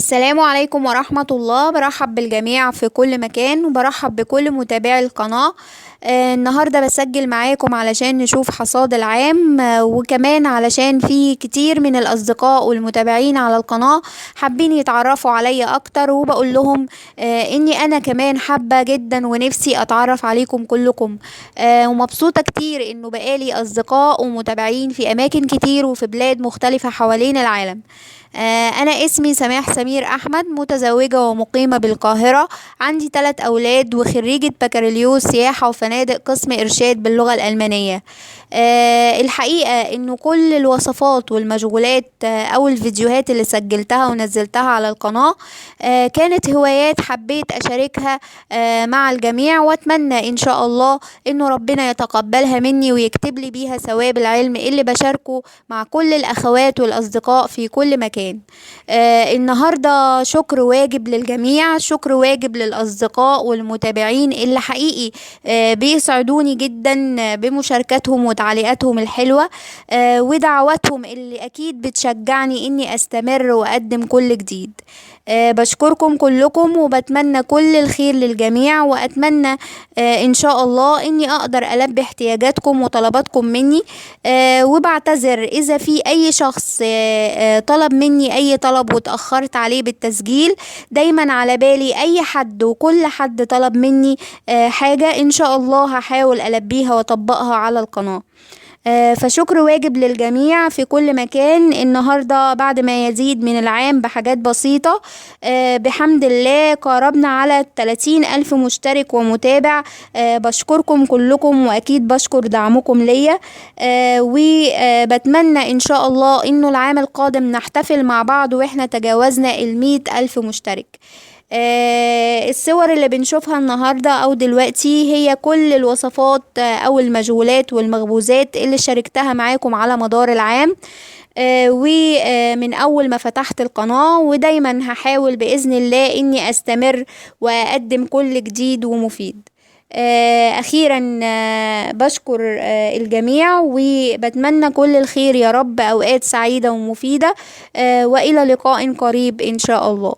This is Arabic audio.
السلام عليكم ورحمة الله. برحب بالجميع في كل مكان وبرحب بكل متابعي القناة. النهاردة بسجل معاكم علشان نشوف حصاد العام، وكمان علشان في كتير من الأصدقاء والمتابعين على القناة حابين يتعرفوا عليا أكتر، وبقول لهم إني أنا كمان حابة جدا ونفسي أتعرف عليكم كلكم. ومبسوطة كتير إنه بقالي أصدقاء ومتابعين في أماكن كتير وفي بلاد مختلفة حوالين العالم. أنا اسمي سماح سمير أحمد، متزوجة ومقيمة بالقاهرة. عندي 3 أولاد وخريجة بكالوريوس سياحة وفنادق قسم إرشاد باللغة الألمانية. الحقيقة إنه كل الوصفات والمشغولات أو الفيديوهات اللي سجلتها ونزلتها على القناة كانت هوايات حبيت أشاركها مع الجميع، وأتمنى إن شاء الله إنه ربنا يتقبلها مني ويكتب لي بيها ثواب العلم اللي بشاركه مع كل الأخوات والأصدقاء في كل مكان. النهاردة شكر واجب للجميع، شكر واجب للأصدقاء والمتابعين اللي حقيقي بيسعدوني جدا بمشاركتهم وتعليقاتهم الحلوة، ودعواتهم اللي أكيد بتشجعني إني أستمر وأقدم كل جديد. بشكركم كلكم وبتمنى كل الخير للجميع، وأتمنى إن شاء الله إني أقدر ألبي احتياجاتكم وطلباتكم مني. وبعتذر إذا في أي شخص طلب مني أي طلب وتأخرت عليه بالتسجيل. دايما على بالي أي حد وكل حد طلب مني حاجة إن شاء الله هحاول ألبيها وأطبقها على القناة. فشكر واجب للجميع في كل مكان. النهاردة بعد ما يزيد من العام بحاجات بسيطة بحمد الله قاربنا على 30,000 مشترك ومتابع. بشكركم كلكم وأكيد بشكر دعمكم ليا، وبتمنى إن شاء الله إنه العام القادم نحتفل مع بعض وإحنا تجاوزنا 100,000 مشترك. الصور اللي بنشوفها النهاردة أو دلوقتي هي كل الوصفات أو المشغولات والمخبوزات اللي شاركتها معاكم على مدار العام، ومن أول ما فتحت القناة، ودايما هحاول بإذن الله إني أستمر وأقدم كل جديد ومفيد. أخيرا بشكر الجميع وبتمنى كل الخير يا رب، أوقات سعيدة ومفيدة، وإلى لقاء قريب إن شاء الله.